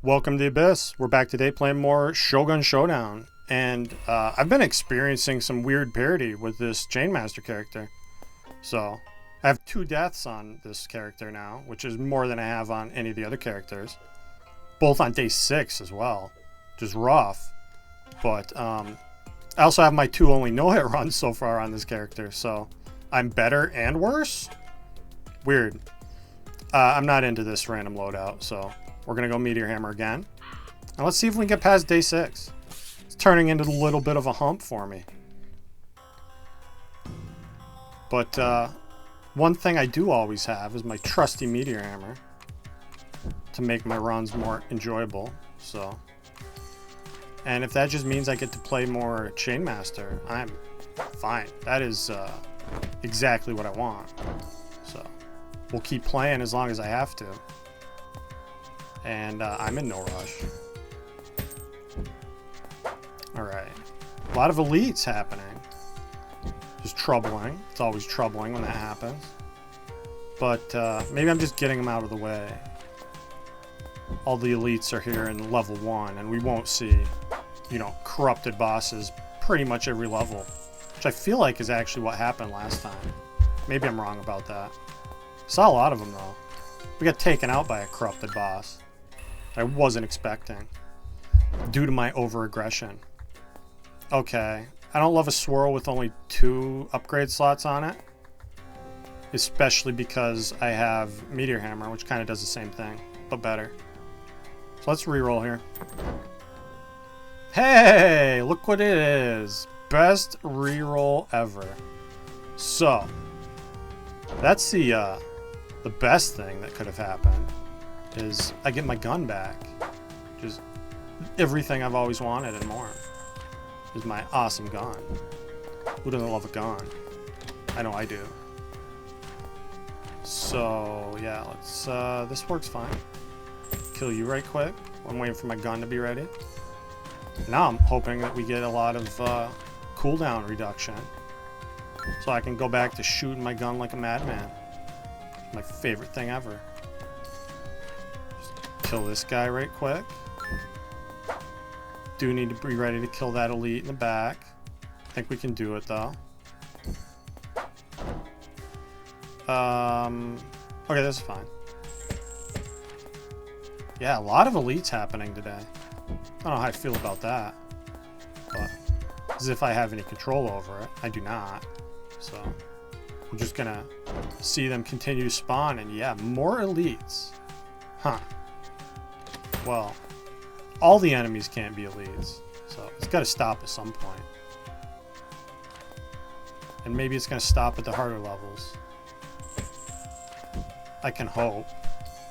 Welcome to the Abyss. We're back today playing more Shogun Showdown. And I've been experiencing some weird parity with this Chainmaster character. So, I have 2 deaths on this character now, which is more than I have on any of the other characters. Both on day 6 as well, which is rough. But I also have my 2 only no-hit runs so far on this character, so I'm better and worse? Weird. I'm not into this random loadout, so we're going to go Meteor Hammer again. And let's see if we can get past day 6. It's turning into a little bit of a hump for me. But one thing I do always have is my trusty Meteor Hammer to make my runs more enjoyable. So, and if that just means I get to play more Chainmaster, I'm fine. That is exactly what I want. So, we'll keep playing as long as I have to. And I'm in no rush. Alright. A lot of elites happening. Just troubling. It's always troubling when that happens. But maybe I'm just getting them out of the way. All the elites are here in level 1, and we won't see, you know, corrupted bosses pretty much every level. Which I feel like is actually what happened last time. Maybe I'm wrong about that. Saw a lot of them, though. We got taken out by a corrupted boss. I wasn't expecting, due to my over-aggression. Okay, I don't love a swirl with only 2 upgrade slots on it, especially because I have Meteor Hammer, which kind of does the same thing, but better. So let's reroll here. Hey, look what it is. Best reroll ever. So, that's the best thing that could have happened. Is I get my gun back. Just everything I've always wanted and more. Is my awesome gun. Who doesn't love a gun? I know I do. So yeah, let's this works fine. Kill you right quick. I'm waiting for my gun to be ready. Now I'm hoping that we get a lot of cooldown reduction. So I can go back to shooting my gun like a madman. It's my favorite thing ever. Kill this guy right quick. Do need to be ready to kill that elite in the back. I think we can do it though. Okay, this is fine. Yeah, a lot of elites happening today. I don't know how I feel about that. But as if I have any control over it. I do not. So we're just gonna see them continue to spawn, and yeah, more elites. Huh. Well, all the enemies can't be elites, so it's got to stop at some point. And maybe it's going to stop at the harder levels. I can hope.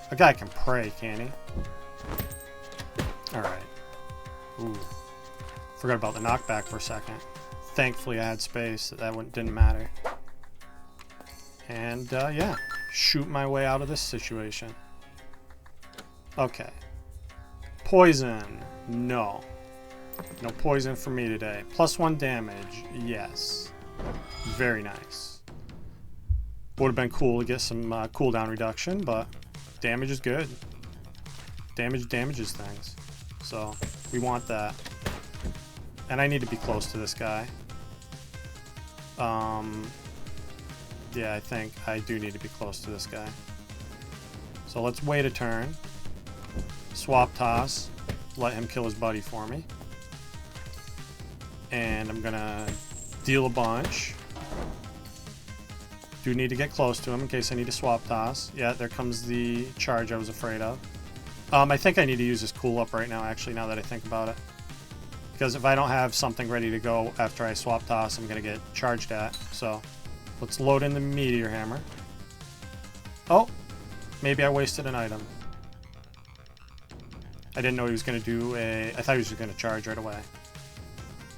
A guy can pray, can't he? Alright. Ooh. Forgot about the knockback for a second. Thankfully I had space, that didn't matter. And yeah, shoot my way out of this situation. Okay. Poison. No. No poison for me today. +1 damage. Yes. Very nice. Would have been cool to get some cooldown reduction, but damage is good. Damage damages things. So, we want that. And I need to be close to this guy. Yeah, I think I do need to be close to this guy. So let's wait a turn. Swap toss, let him kill his buddy for me. And I'm gonna deal a bunch. Do need to get close to him in case I need to swap toss. Yeah, there comes the charge I was afraid of. I think I need to use this cool up right now, actually, now that I think about it. Because if I don't have something ready to go after I swap toss, I'm gonna get charged at. So let's load in the Meteor Hammer. Oh, maybe I wasted an item. I didn't know he was going to do a... I thought he was just going to charge right away.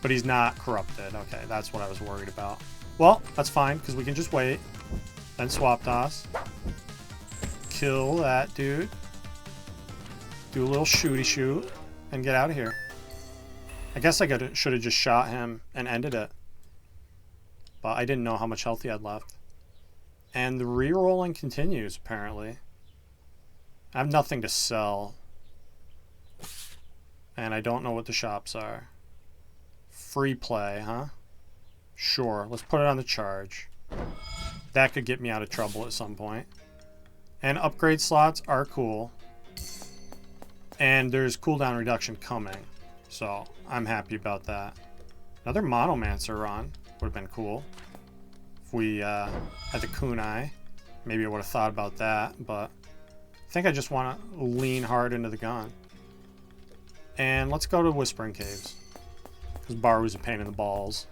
But he's not corrupted. Okay, that's what I was worried about. Well, that's fine, because we can just wait. Then swap toss. Kill that dude. Do a little shooty shoot. And get out of here. I guess I should have just shot him and ended it. But I didn't know how much health he had left. And the re-rolling continues, apparently. I have nothing to sell. And I don't know what the shops are. Free play, huh? Sure, let's put it on the charge. That could get me out of trouble at some point. And upgrade slots are cool. And there's cooldown reduction coming. So, I'm happy about that. Another Monomancer run would have been cool. If we had the kunai, maybe I would have thought about that. But I think I just want to lean hard into the gun. And let's go to Whispering Caves. Because Baru's a pain in the balls.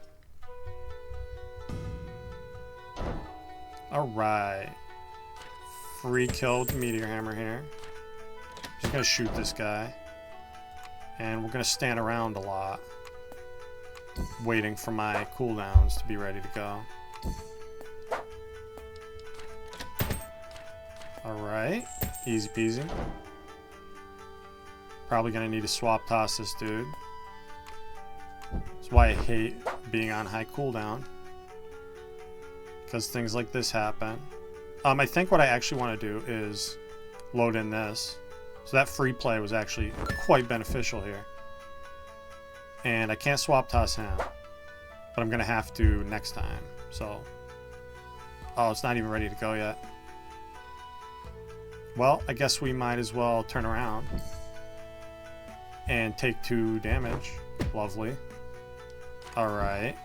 Alright. Free kill with the Meteor Hammer here. Just gonna shoot this guy. And we're gonna stand around a lot. Waiting for my cooldowns to be ready to go. Alright. Easy peasy. Probably gonna need to swap toss this dude. That's why I hate being on high cooldown. Because things like this happen. I think what I actually want to do is load in this. So that free play was actually quite beneficial here. And I can't swap toss him. But I'm going to have to next time. So. Oh, it's not even ready to go yet. Well, I guess we might as well turn around. And take 2 damage. Lovely. Alright.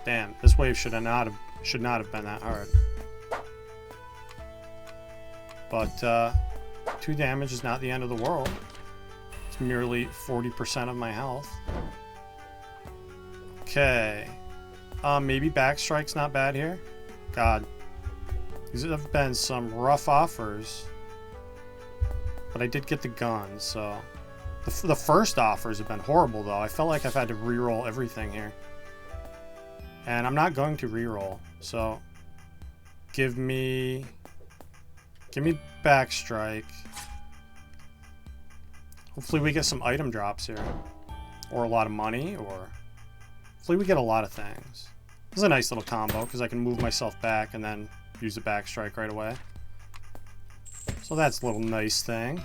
Damn, this wave should not have been that hard. But 2 damage is not the end of the world. It's merely 40% of my health. Okay. Maybe Backstrike's not bad here. God. These have been some rough offers. But I did get the gun, so... The first offers have been horrible, though. I felt like I've had to reroll everything here. And I'm not going to reroll, so... Give me Backstrike. Hopefully we get some item drops here. Or a lot of money, or... Hopefully we get a lot of things. This is a nice little combo, because I can move myself back and then use a Backstrike right away. So that's a little nice thing.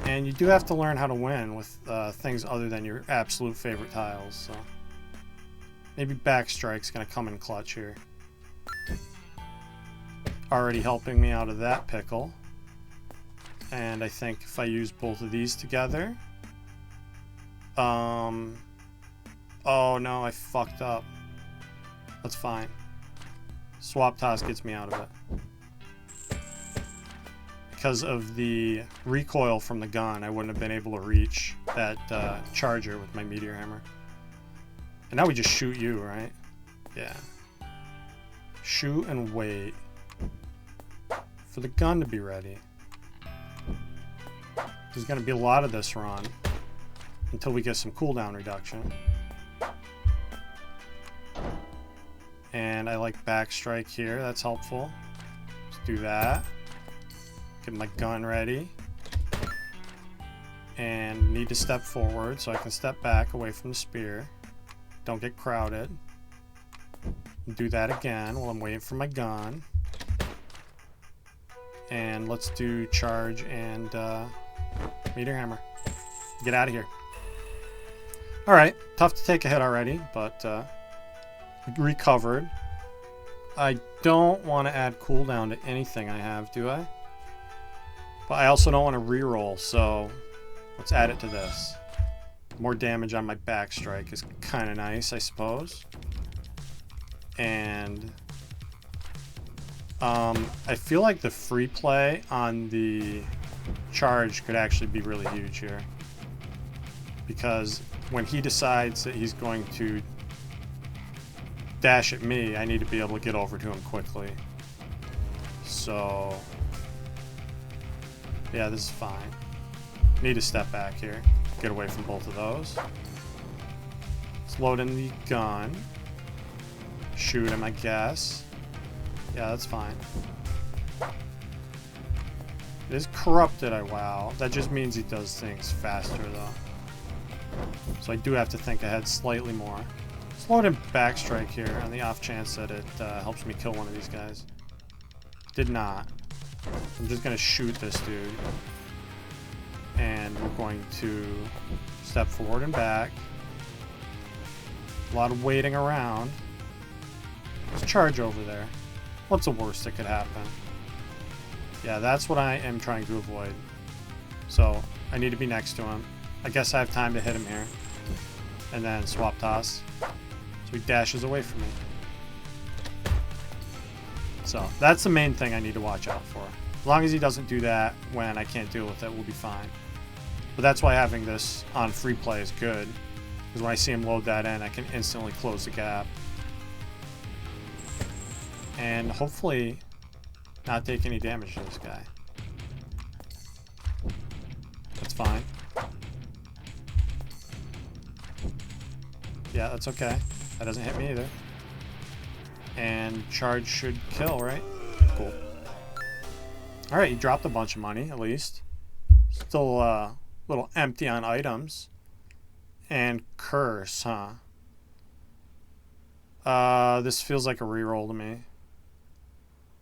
And you do have to learn how to win with things other than your absolute favorite tiles, so... Maybe Backstrike's going to come in clutch here. Already helping me out of that pickle. And I think if I use both of these together... Oh no, I fucked up. That's fine. Swap toss gets me out of it. Because of the recoil from the gun, I wouldn't have been able to reach that charger with my Meteor Hammer. And now we just shoot you, right? Yeah. Shoot and wait for the gun to be ready. There's going to be a lot of this run until we get some cooldown reduction. And I like Backstrike here. That's helpful. Let's do that. Get my gun ready. And need to step forward so I can step back away from the spear. Don't get crowded. Do that again while I'm waiting for my gun. And let's do charge and Meteor Hammer. Get out of here. Alright, tough to take a hit already, but recovered. I don't want to add cooldown to anything I have, do I? But I also don't want to reroll, so let's add it to this. More damage on my Backstrike is kind of nice, I suppose. And I feel like the free play on the charge could actually be really huge here. Because when he decides that he's going to dash at me, I need to be able to get over to him quickly. So... yeah, this is fine. Need to step back here. Get away from both of those. Let's load in the gun. Shoot him, I guess. Yeah, that's fine. It is corrupted, I wow. That just means he does things faster, though. So I do have to think ahead slightly more. Let's load in Backstrike here on the off chance that it helps me kill one of these guys. Did not. I'm just gonna shoot this dude. And we're going to step forward and back. A lot of waiting around. Let's charge over there. What's the worst that could happen? Yeah, that's what I am trying to avoid. So, I need to be next to him. I guess I have time to hit him here. And then swap toss. So he dashes away from me. So, that's the main thing I need to watch out for. As long as he doesn't do that when I can't deal with it, we'll be fine. But that's why having this on free play is good. Because when I see him load that in, I can instantly close the gap. And hopefully not take any damage to this guy. That's fine. Yeah, that's okay. That doesn't hit me either. And charge should kill, right? Cool. Alright, he dropped a bunch of money, at least. Still a little empty on items. And curse, huh? This feels like a reroll to me.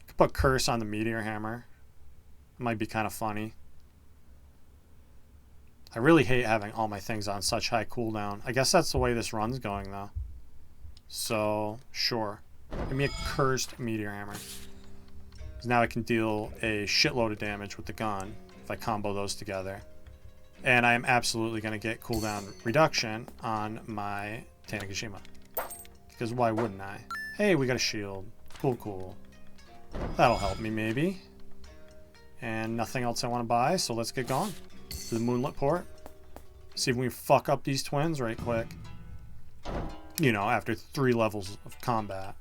Could put curse on the meteor hammer. It might be kind of funny. I really hate having all my things on such high cooldown. I guess that's the way this run's going, though. So, sure. Give me a cursed meteor hammer. Because now I can deal a shitload of damage with the gun if I combo those together. And I am absolutely going to get cooldown reduction on my Tanegashima. Because why wouldn't I? Hey, we got a shield. Cool, cool. That'll help me, maybe. And nothing else I want to buy, so let's get going. To the Moonlit Port. See if we can fuck up these twins right quick. You know, after 3 levels of combat.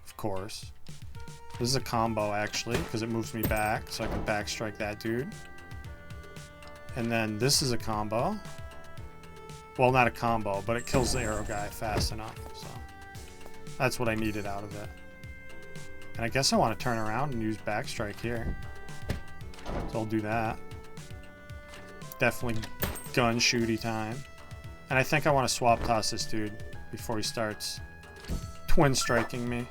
Of course. This is a combo, actually, because it moves me back, so I can backstrike that dude. And then this is a combo. Well, not a combo, but it kills the arrow guy fast enough. So that's what I needed out of it. And I guess I want to turn around and use backstrike here. So I'll do that. Definitely gun shooty time. And I think I want to swap toss this dude before he starts twin striking me.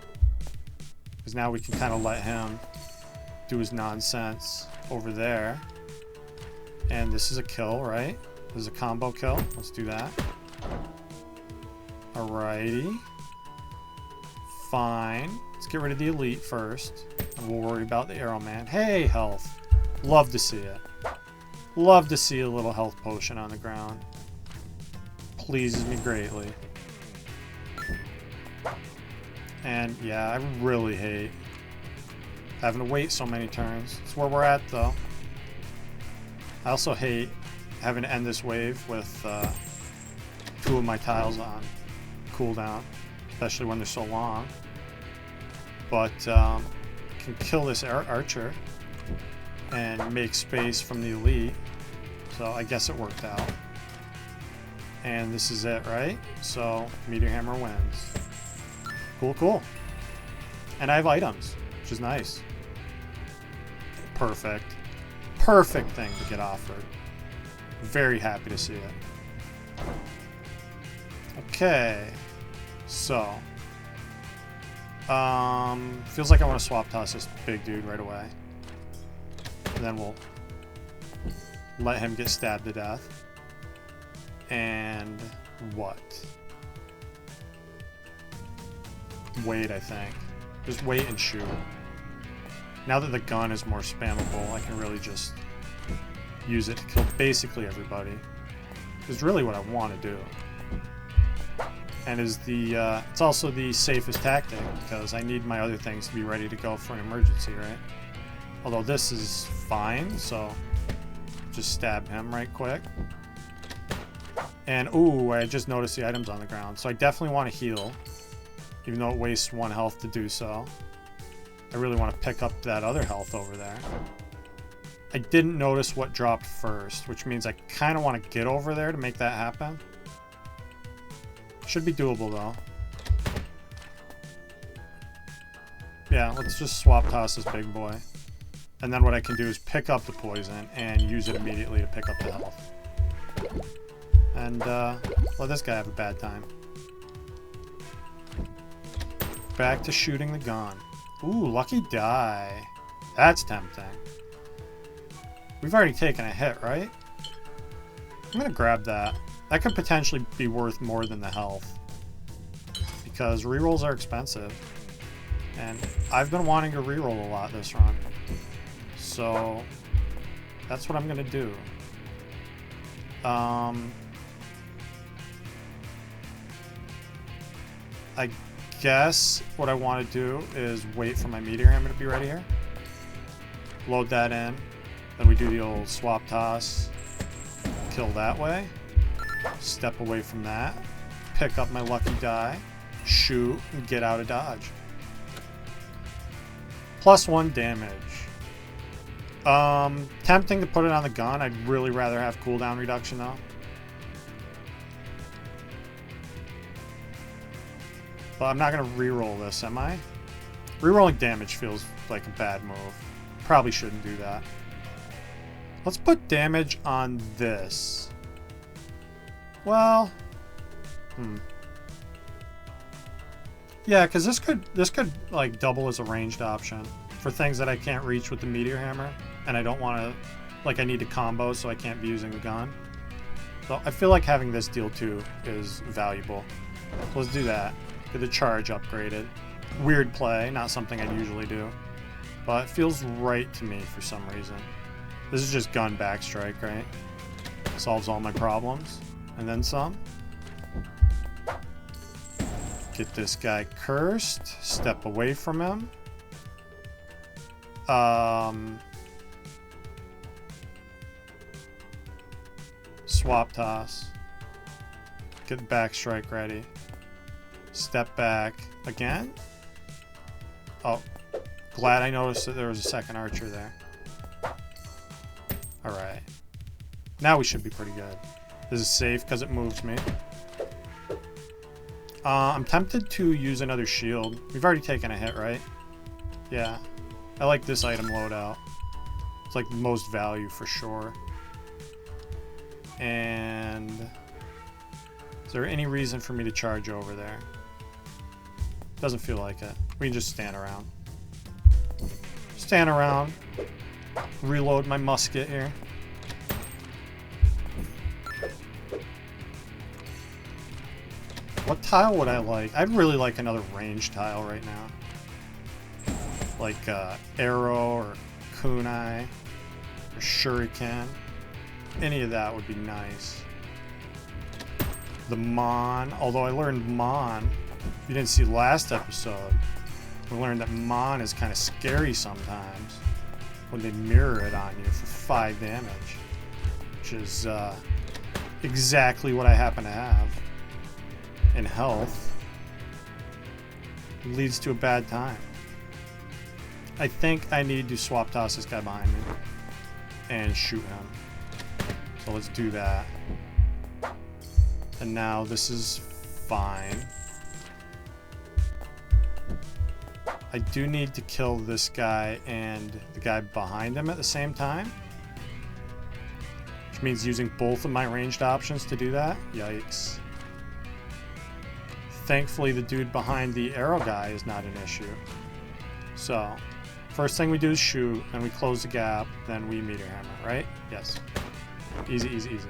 Because now we can kind of let him do his nonsense over there. And this is a kill, right? This is a combo kill. Let's do that. Alrighty. Fine. Let's get rid of the elite first. And we'll worry about the arrow man. Hey, health. Love to see it. Love to see a little health potion on the ground. Pleases me greatly. And yeah, I really hate having to wait so many turns. It's where we're at, though. I also hate having to end this wave with 2 of my tiles on cooldown, especially when they're so long. But can kill this archer and make space from the elite. So I guess it worked out. And this is it, right? So Meteor Hammer wins. Cool, cool. And I have items, which is nice. Perfect. Perfect thing to get offered. Very happy to see it. Okay. So. Feels like I want to swap toss this big dude right away. And then we'll let him get stabbed to death. And what? Wait, I think. Just wait and shoot. Now that the gun is more spammable, I can really just use it to kill basically everybody. It's really what I want to do. And is the it's also the safest tactic because I need my other things to be ready to go for an emergency, right? Although this is fine, so just stab him right quick. And ooh, I just noticed the items on the ground, so I definitely want to heal, even though it wastes 1 health to do so. I really want to pick up that other health over there. I didn't notice what dropped first, which means I kind of want to get over there to make that happen. Should be doable, though. Yeah, let's just swap toss this big boy. And then what I can do is pick up the poison and use it immediately to pick up the health. And let this guy have a bad time. Back to shooting the gun. Ooh, lucky die. That's tempting. We've already taken a hit, right? I'm gonna grab that. That could potentially be worth more than the health. Because rerolls are expensive. And I've been wanting to reroll a lot this run. So that's what I'm gonna do. I guess what I want to do is wait for my meteor hammer to be ready here. Load that in. Then we do the old swap toss. Kill that way. Step away from that. Pick up my lucky die. Shoot and get out of dodge. +1 damage. Tempting to put it on the gun. I'd really rather have cooldown reduction though. But I'm not going to reroll this, am I? Rerolling damage feels like a bad move. Probably shouldn't do that. Let's put damage on this. Well, yeah, because this could like double as a ranged option for things that I can't reach with the meteor hammer, and I don't want to, like, I need to combo, so I can't be using the gun. So I feel like having this deal too is valuable. So let's do that. Get the charge upgraded. Weird play, not something I'd usually do, but it feels right to me for some reason. This is just gun backstrike, right? Solves all my problems, and then some. Get this guy cursed. Step away from him. Swap toss. Get the backstrike ready. Step back again. Oh, glad I noticed that there was a second archer there. Alright. Now we should be pretty good. This is safe because it moves me. I'm tempted to use another shield. We've already taken a hit, right? Yeah. I like this item loadout. It's like the most value for sure. And is there any reason for me to charge over there? Doesn't feel like it. We can just stand around. Stand around. Reload my musket here. What tile would I like? I'd really like another range tile right now. Like arrow or kunai or shuriken. Any of that would be nice. The Mon, although I learned Mon, if you didn't see last episode, we learned that Mon is kind of scary sometimes when they mirror it on you for 5 damage, which is exactly what I happen to have. In health, it leads to a bad time. I think I need to swap toss this guy behind me and shoot him. So let's do that. And now this is fine. I do need to kill this guy and the guy behind him at the same time, which means using both of my ranged options to do that. Yikes. Thankfully, the dude behind the arrow guy is not an issue. So, first thing we do is shoot, then we close the gap, then we meteor hammer, right? Yes. Easy, easy, easy.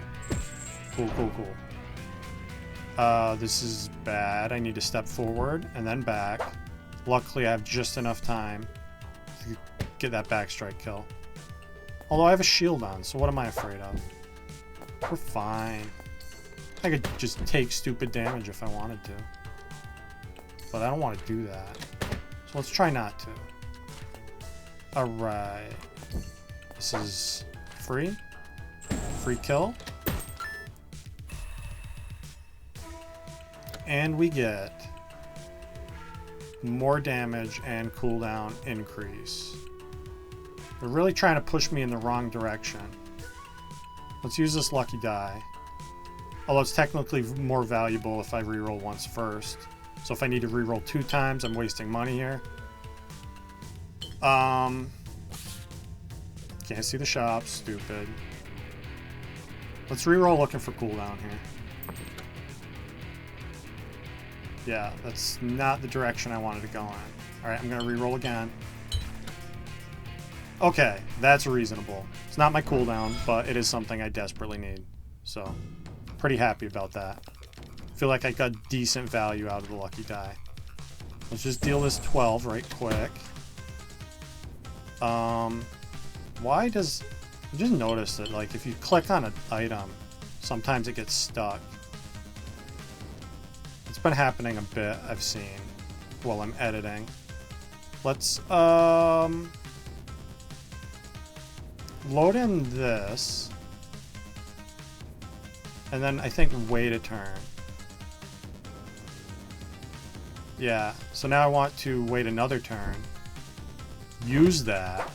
Cool, cool, cool. This is bad. I need to step forward and then back. Luckily, I have just enough time to get that backstrike kill. Although I have a shield on, so what am I afraid of? We're fine. I could just take stupid damage if I wanted to. But I don't want to do that. So let's try not to. Alright. This is free. Free kill. And we get more damage and cooldown increase. They're really trying to push me in the wrong direction. Let's use this lucky die. Although it's technically more valuable if I reroll once first. So if I need to reroll 2 times, I'm wasting money here. Can't see the shop, stupid. Let's reroll looking for cooldown here. Yeah, that's not the direction I wanted to go in. Alright, I'm gonna reroll again. Okay, that's reasonable. It's not my cooldown, but it is something I desperately need. So, pretty happy about that. Feel like I got decent value out of the lucky die. Let's just deal this 12 right quick. Why does... I just noticed that, like, if you click on an item, sometimes it gets stuck. It's been happening a bit, I've seen, while I'm editing. Let's, load in this. And then I think wait a turn. Yeah, so now I want to wait another turn. Use that.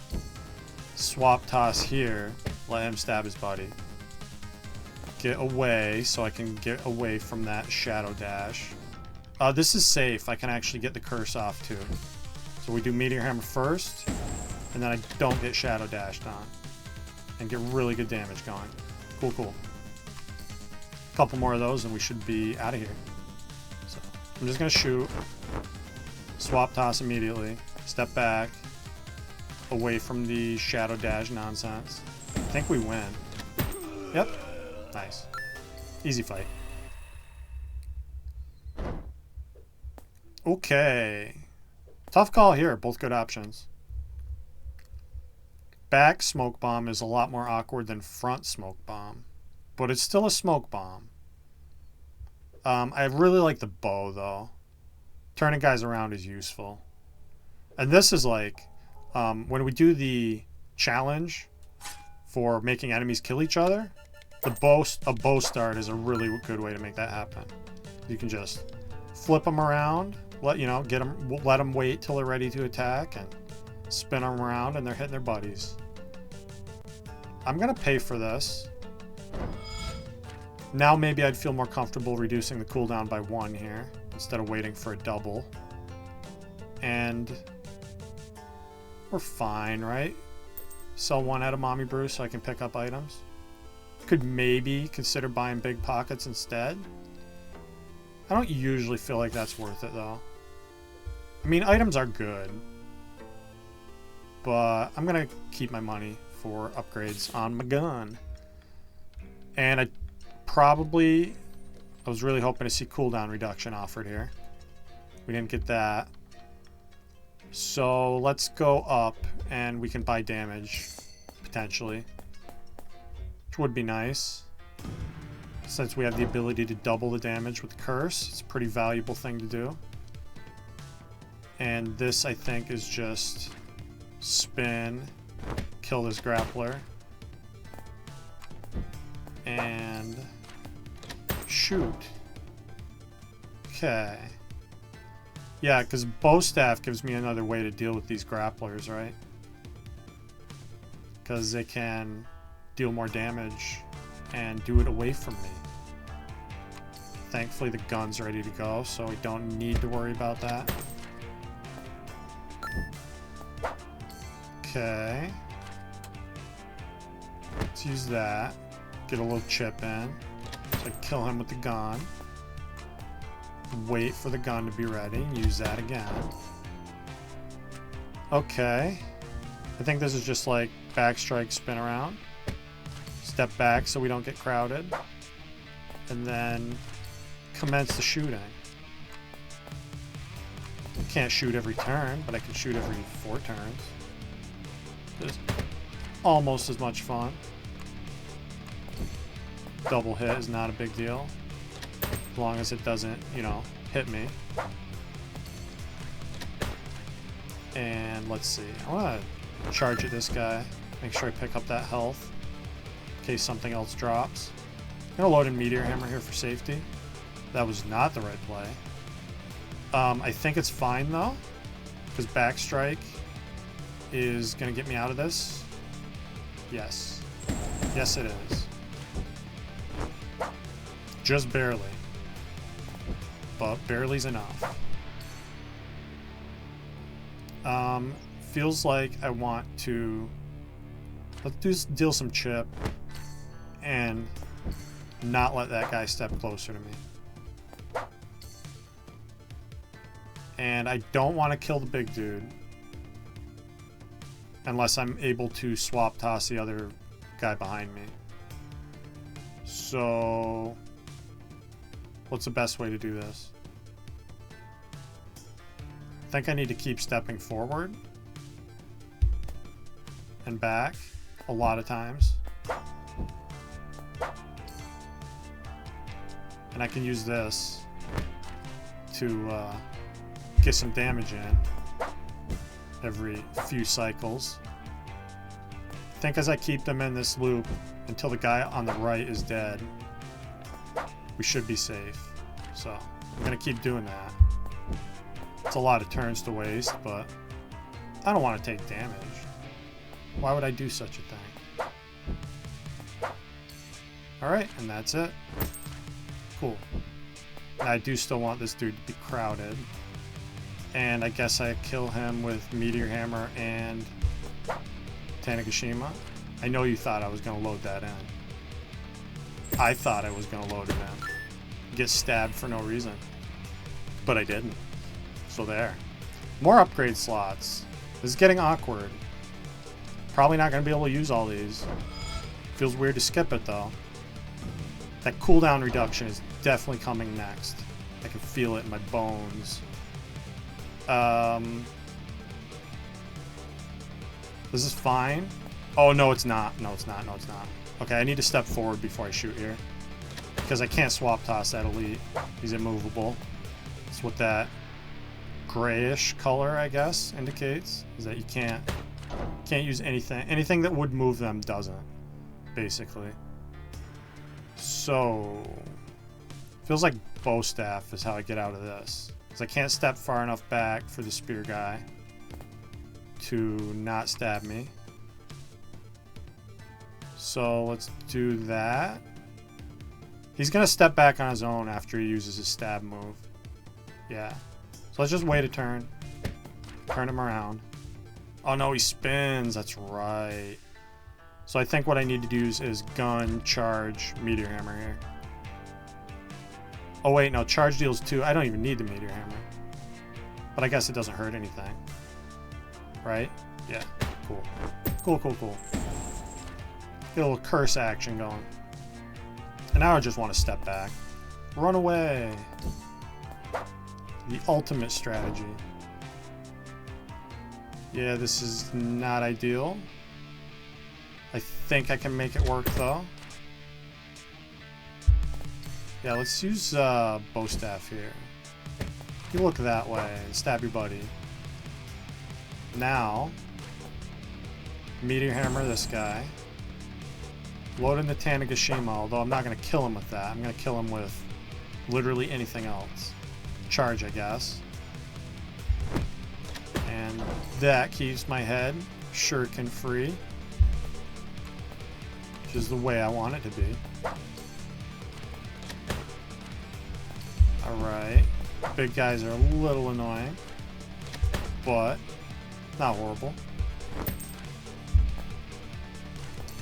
Swap toss here. Let him stab his buddy. Get away so I can get away from that shadow dash. This is safe. I can actually get the curse off too. So we do Meteor Hammer first, and then I don't get shadow dashed on. And get really good damage going. Cool, cool. A couple more of those and we should be out of here. So I'm just going to shoot. Swap toss immediately. Step back. Away from the shadow dash nonsense. I think we win. Yep. Nice. Easy fight. Okay. Tough call here. Both good options. Back smoke bomb is a lot more awkward than front smoke bomb. But it's still a smoke bomb. I really like the bow, though. Turning guys around is useful. And this is like... when we do the challenge for making enemies kill each other, a bow start is a really good way to make that happen. You can just flip them around, let them wait till they're ready to attack, and spin them around, and they're hitting their buddies. I'm gonna pay for this. Now maybe I'd feel more comfortable reducing the cooldown by 1 here instead of waiting for a double. And we're fine, right? Sell 1 edamame brew so I can pick up items. Could maybe consider buying big pockets instead. I don't usually feel like that's worth it though. I mean, items are good, but I'm gonna keep my money for upgrades on my gun. And I was really hoping to see cooldown reduction offered here. We didn't get that. So let's go up and we can buy damage, potentially. Which would be nice. Since we have the ability to double the damage with Curse, it's a pretty valuable thing to do. And this, I think, is just spin, kill this grappler, and shoot. Okay. Yeah, because bow staff gives me another way to deal with these grapplers, right? Because they can deal more damage and do it away from me. Thankfully, the gun's ready to go, so we don't need to worry about that. Okay. Let's use that. Get a little chip in. So I kill him with the gun. Wait for the gun to be ready and use that again. Okay. I think this is just like backstrike, spin around. Step back so we don't get crowded. And then commence the shooting. Can't shoot every turn, but I can shoot every 4 turns. It's almost as much fun. Double hit is not a big deal. As long as it doesn't, hit me. And let's see. I want to charge at this guy. Make sure I pick up that health in case something else drops. I'm going to load in Meteor Hammer here for safety. That was not the right play. I think it's fine though, because backstrike is going to get me out of this. Yes. Yes, it is. Just barely. But barely's enough. Feels like I want to... Let's deal some chip and not let that guy step closer to me. And I don't want to kill the big dude unless I'm able to swap toss the other guy behind me. So, what's the best way to do this? I think I need to keep stepping forward and back a lot of times. And I can use this to get some damage in every few cycles. I think as I keep them in this loop until the guy on the right is dead, we should be safe. So I'm gonna keep doing that. It's a lot of turns to waste, but I don't want to take damage. Why would I do such a thing? Alright, and that's it. Cool. I do still want this dude to be crowded. And I guess I kill him with Meteor Hammer and Tanegashima. I know you thought I was going to load that in. I thought I was going to load it in. Get stabbed for no reason. But I didn't. So there. More upgrade slots. This is getting awkward. Probably not going to be able to use all these. Feels weird to skip it though. That cooldown reduction is definitely coming next. I can feel it in my bones. This is fine. Oh, no, it's not. No, it's not. No, it's not. Okay, I need to step forward before I shoot here. Because I can't swap toss that elite. He's immovable. That's what that grayish color, I guess, indicates. Is that you can't use anything. Anything that would move them doesn't, basically. So, feels like bow staff is how I get out of this. Because I can't step far enough back for the spear guy to not stab me. So let's do that. He's going to step back on his own after he uses his stab move. Yeah. So let's just wait a turn. Turn him around. Oh no, he spins. That's right. So I think what I need to do is gun, charge, Meteor Hammer here. Oh wait, no, charge deals 2. I don't even need the Meteor Hammer. But I guess it doesn't hurt anything. Right? Yeah, cool. Cool, cool, cool. Get a little curse action going. And now I just want to step back. Run away. The ultimate strategy. Yeah, this is not ideal. I think I can make it work though. Yeah, let's use bow staff here. You look that way and stab your buddy. Now, Meteor Hammer this guy. Load in the Tanegashima, although I'm not going to kill him with that. I'm going to kill him with literally anything else. Charge, I guess. And that keeps my head shuriken free. Which is the way I want it to be. Alright. Big guys are a little annoying. But not horrible.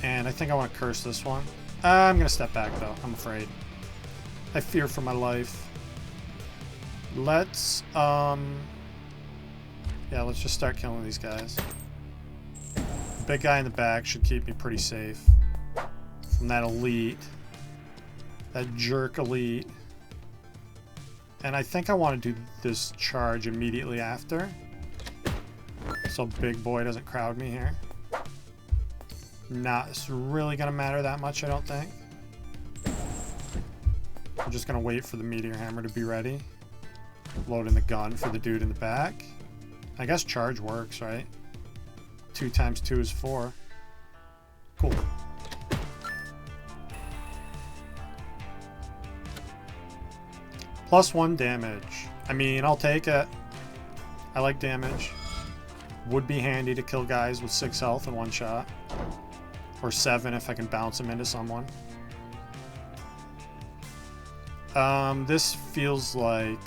And I think I want to curse this one. I'm going to step back though. I'm afraid. I fear for my life. Let's, yeah, let's just start killing these guys. The big guy in the back should keep me pretty safe from that elite. That jerk elite. And I think I want to do this charge immediately after. So big boy doesn't crowd me here. Not really going to matter that much, I don't think. I'm just going to wait for the Meteor Hammer to be ready. Load in the gun for the dude in the back. I guess charge works, right? 2 times 2 is 4. Cool. +1 damage. I mean, I'll take it. I like damage. Would be handy to kill guys with 6 health in one shot. Or 7 if I can bounce them into someone. This feels like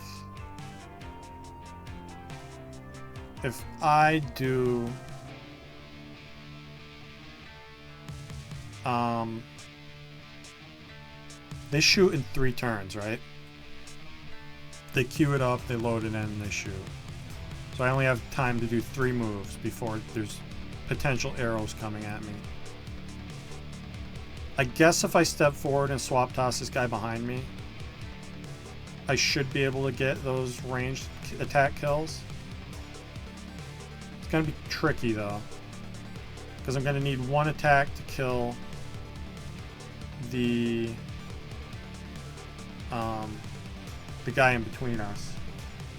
if I do they shoot in 3 turns, right? They queue it up, they load it in, and they shoot. So I only have time to do 3 moves before there's potential arrows coming at me. I guess if I step forward and swap toss this guy behind me, I should be able to get those ranged attack kills. It's going to be tricky though, because I'm going to need one attack to kill the guy in between us.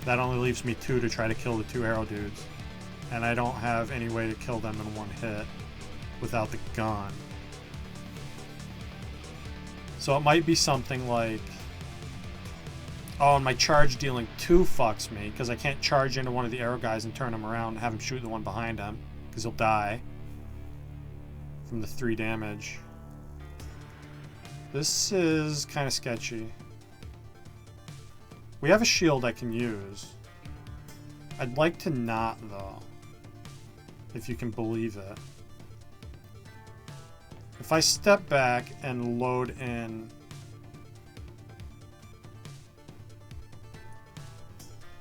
That only leaves me 2 to try to kill the 2 arrow dudes, and I don't have any way to kill them in one hit without the gun. So it might be something like, oh, and my charge dealing 2 fucks me because I can't charge into one of the arrow guys and turn him around and have him shoot the one behind him because he'll die from the 3 damage. This is kind of sketchy. We have a shield I can use. I'd like to not, though, if you can believe it. If I step back and load in...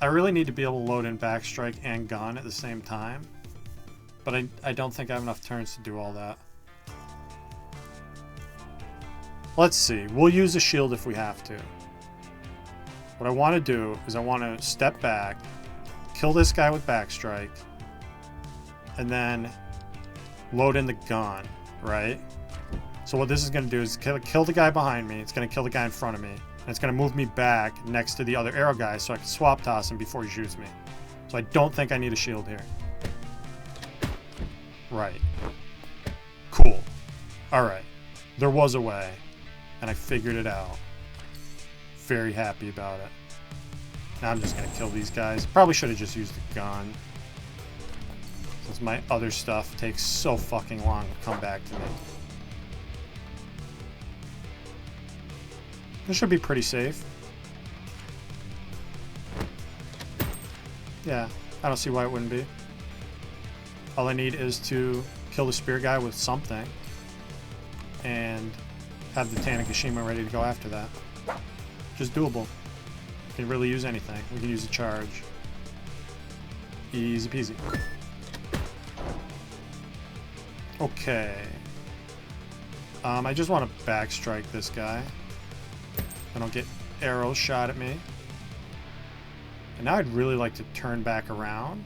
I really need to be able to load in backstrike and gun at the same time, but I don't think I have enough turns to do all that. Let's see. We'll use a shield if we have to. What I want to do is I want to step back, kill this guy with backstrike, and then load in the gun, right? So what this is going to do is kill the guy behind me. It's going to kill the guy in front of me. And it's going to move me back next to the other arrow guy so I can swap toss him before he shoots me. So I don't think I need a shield here. Right. Cool. Alright. There was a way. And I figured it out. Very happy about it. Now I'm just going to kill these guys. Probably should have just used the gun, since my other stuff takes so fucking long to come back to me. This should be pretty safe. Yeah, I don't see why it wouldn't be. All I need is to kill the spear guy with something and have the Tanakashima ready to go after that. Just doable. Can really use anything. We can use a charge. Easy peasy. Okay. I just want to backstrike this guy. I don't get arrows shot at me. And now I'd really like to turn back around.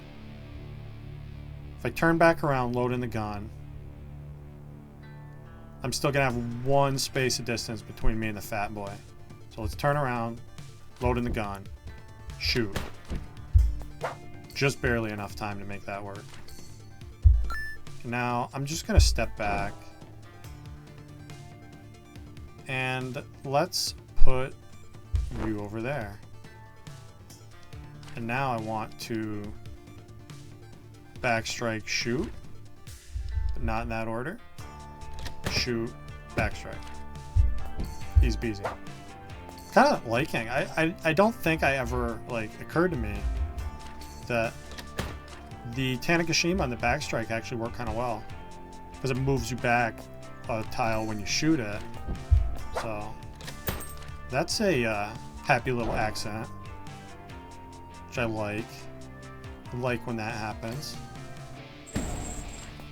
If I turn back around, load in the gun, I'm still going to have 1 space of distance between me and the fat boy. So let's turn around, load in the gun, shoot. Just barely enough time to make that work. Now, I'm just going to step back. And let's put you over there. And now I want to backstrike, shoot, but not in that order. Shoot, backstrike. Easy peasy. Kind of liking. I don't think I ever, like, occurred to me that the Tanakashima and the backstrike actually work kind of well, because it moves you back a tile when you shoot it. So that's a happy little accident, which I like. I like when that happens.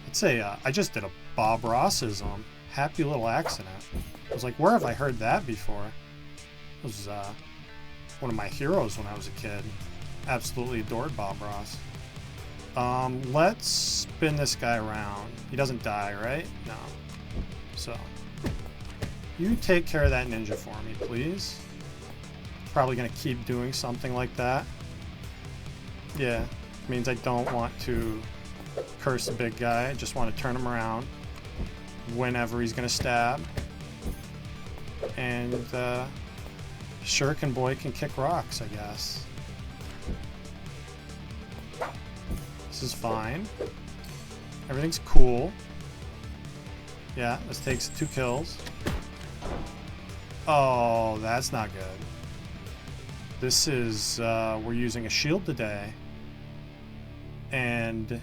It's a I just did a Bob Rossism. Happy little accident. I was like, where have I heard that before? It was one of my heroes when I was a kid. Absolutely adored Bob Ross. Let's spin this guy around. He doesn't die, right? No. So, you take care of that ninja for me, please. Probably gonna keep doing something like that. Yeah, means I don't want to curse the big guy. I just want to turn him around whenever he's gonna stab. And Shuriken Boy can kick rocks, I guess. This is fine. Everything's cool. Yeah, this takes 2 kills. Oh, that's not good. This is, we're using a shield today. And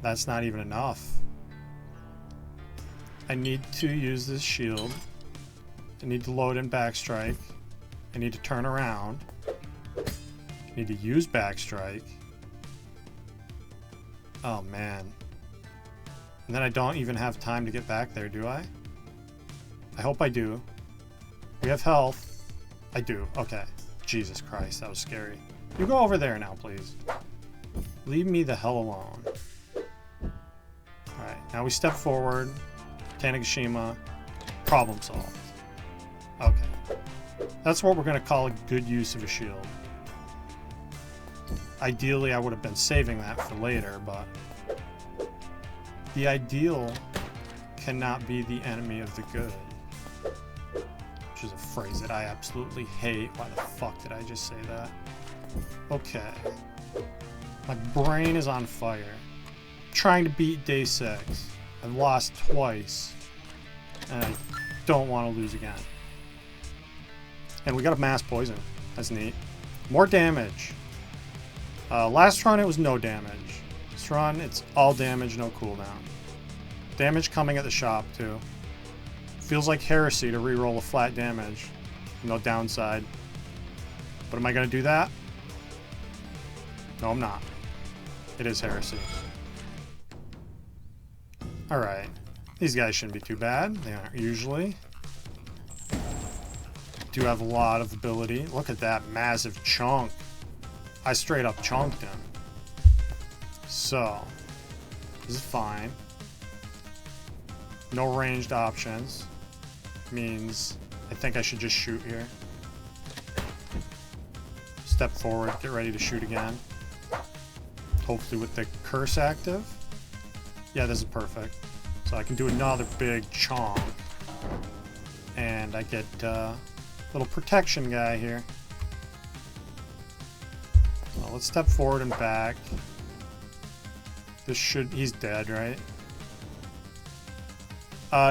that's not even enough. I need to use this shield. I need to load in backstrike. I need to turn around. I need to use backstrike. Oh man. And then I don't even have time to get back there, do I? I hope I do. We have health. I do. Okay. Jesus Christ, that was scary. You go over there now, please. Leave me the hell alone. Alright, now we step forward. Tanegashima. Problem solved. Okay. That's what we're going to call a good use of a shield. Ideally, I would have been saving that for later, but the ideal cannot be the enemy of the good. Which is a phrase that I absolutely hate. Why the fuck did I just say that? Okay. My brain is on fire. I'm trying to beat day 6. I've lost twice. And I don't want to lose again. And we got a mass poison. That's neat. More damage. Last run it was no damage. This run it's all damage, no cooldown. Damage coming at the shop too. Feels like heresy to reroll a flat damage. No downside. But am I going to do that? No, I'm not. It is heresy. Alright. These guys shouldn't be too bad. They aren't usually. Do have a lot of ability. Look at that massive chunk. I straight up chunked him. So, this is fine. No ranged options. Means I think I should just shoot here. Step forward, get ready to shoot again. Hopefully with the curse active. Yeah, this is perfect. So I can do another big chunk. And I get little protection guy here. Well, let's step forward and back. This should... He's dead, right?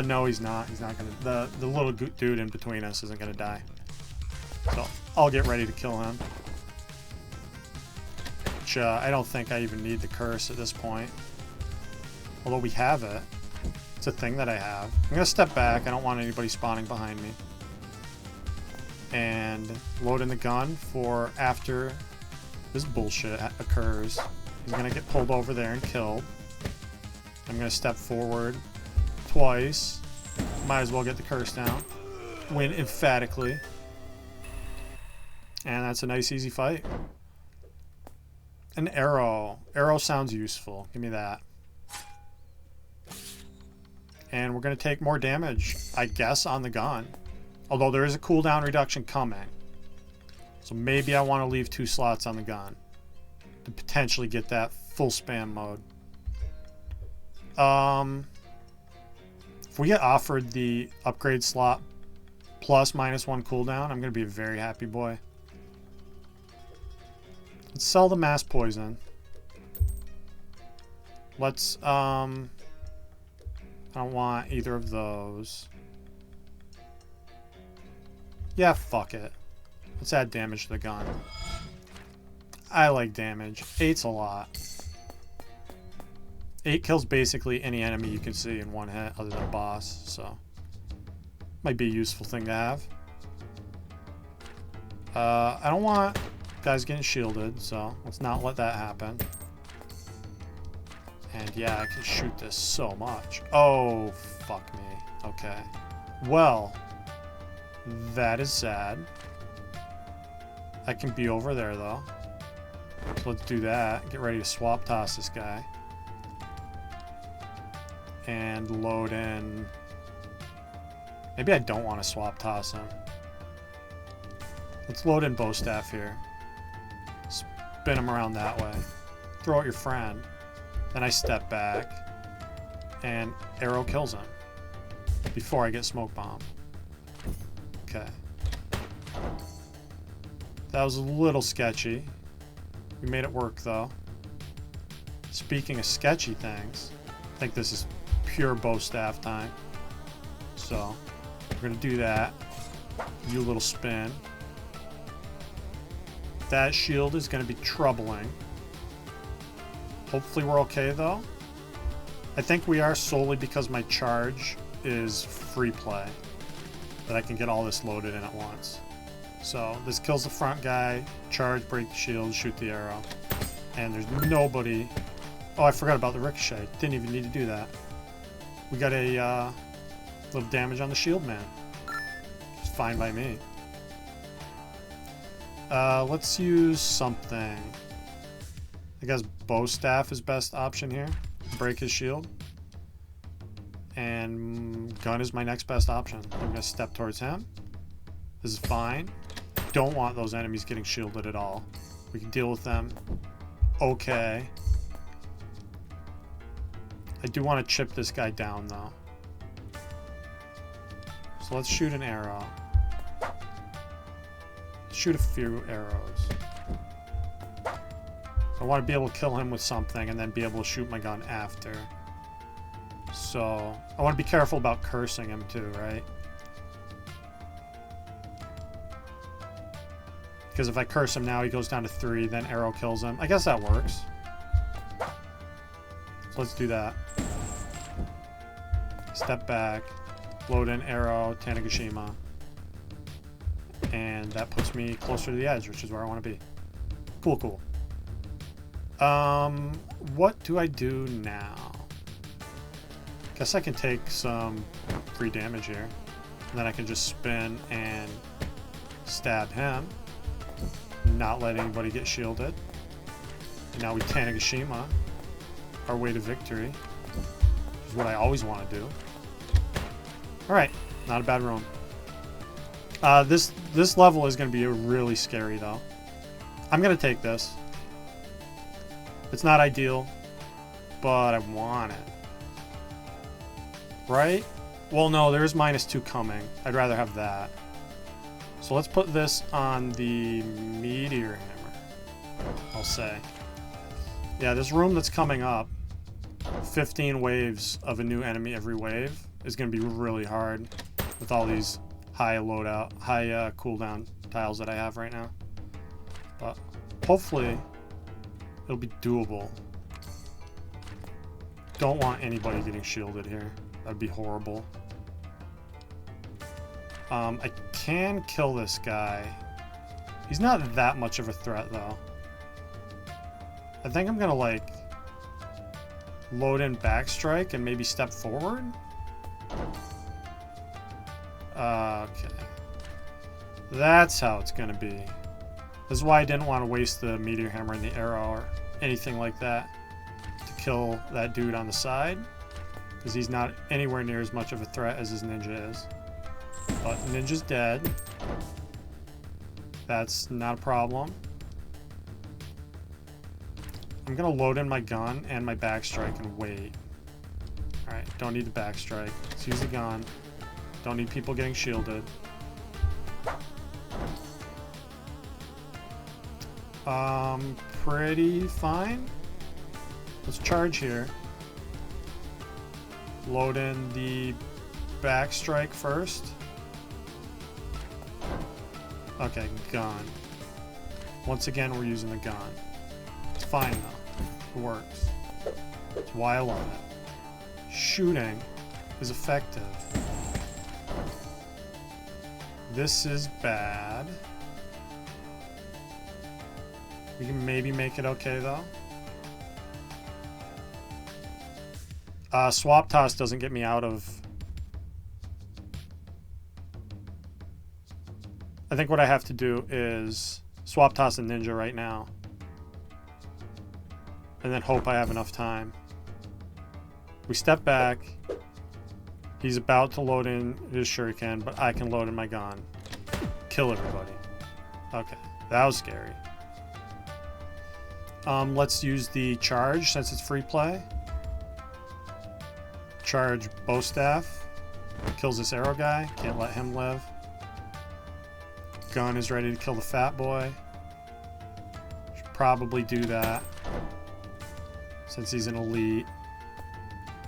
No, he's not. He's not gonna... The little dude in between us isn't gonna die. So, I'll get ready to kill him. Which, I don't think I even need the curse at this point. Although we have it. It's a thing that I have. I'm gonna step back. I don't want anybody spawning behind me. And load in the gun for after this bullshit occurs. He's gonna get pulled over there and killed. I'm gonna step forward twice. Might as well get the curse down. Win emphatically. And that's a nice easy fight. An arrow. Arrow sounds useful. Give me that. And we're gonna take more damage, I guess, on the gun. Although there is a cooldown reduction coming. So maybe I want to leave 2 slots on the gun. To potentially get that full spam mode. If we get offered the upgrade slot plus -1 cooldown, I'm going to be a very happy boy. Let's sell the mass poison. Let's, I don't want either of those. Yeah, fuck it. Let's add damage to the gun. I like damage. 8's a lot. 8 kills basically any enemy you can see in one hit other than a boss, so might be a useful thing to have. I don't want guys getting shielded, so let's not let that happen. And yeah, I can shoot this so much. Oh, fuck me. Okay. Well, that is sad. I can be over there, though. So let's do that. Get ready to swap toss this guy. And load in... Maybe I don't want to swap toss him. Let's load in bow staff here. Spin him around that way. Throw out your friend. Then I step back. And arrow kills him. Before I get smoke bomb. Okay. That was a little sketchy. We made it work, though. Speaking of sketchy things, I think this is pure bow staff time. So, we're going to do that. Do a little spin. That shield is going to be troubling. Hopefully we're okay, though. I think we are solely because my charge is free play. That I can get all this loaded in at once. So, this kills the front guy, charge, break the shield, shoot the arrow. And there's nobody... Oh, I forgot about the ricochet. Didn't even need to do that. We got a little damage on the shield man. It's fine by me. Let's use something. I guess bow staff is best option here. Break his shield. And gun is my next best option. I'm gonna step towards him. This is fine. Don't want those enemies getting shielded at all. We can deal with them. Okay. I do want to chip this guy down though. So let's shoot an arrow. Shoot a few arrows. I want to be able to kill him with something and then be able to shoot my gun after. So I want to be careful about cursing him too, right? Because if I curse him now, he goes down to 3, then arrow kills him. I guess that works. So let's do that. Step back, load in arrow, Tanegashima. And that puts me closer to the edge, which is where I want to be. Cool, cool. What do I do now? Guess I can take some free damage here. And then I can just spin and stab him. Not let anybody get shielded. And now we Tanegashima our way to victory. Which is what I always want to do. Alright, not a bad room. This level is going to be really scary though. I'm going to take this. It's not ideal, but I want it. Right? Well, no, there's -2 coming. I'd rather have that. So let's put this on the meteor hammer, I'll say. Yeah, this room that's coming up, 15 waves of a new enemy every wave, is going to be really hard with all these high cooldown tiles that I have right now. But hopefully it'll be doable. Don't want anybody getting shielded here. That'd be horrible. I can kill this guy. He's not that much of a threat though. I think I'm gonna like load in backstrike and maybe step forward. Okay. That's how it's gonna be. This is why I didn't want to waste the meteor hammer and the arrow or anything like that to kill that dude on the side, because he's not anywhere near as much of a threat as his ninja is. But ninja's dead. That's not a problem. I'm gonna load in my gun and my backstrike and wait. Alright, don't need the backstrike. Let's use the gun. Don't need people getting shielded. Pretty fine. Let's charge here. Load in the backstrike first. Okay, gun. Once again, we're using the gun. It's fine though. It works. That's why I love it. Shooting is effective. This is bad. We can maybe make it okay though. Swap toss doesn't get me out of... I think what I have to do is swap toss a ninja right now. And then hope I have enough time. We step back. He's about to load in his shuriken, but I can load in my gun. Kill everybody. Okay, that was scary. Let's use the charge since it's free play. Charge bow staff. Kills this arrow guy. Can't let him live. Gun is ready to kill the fat boy. Should probably do that since he's an elite.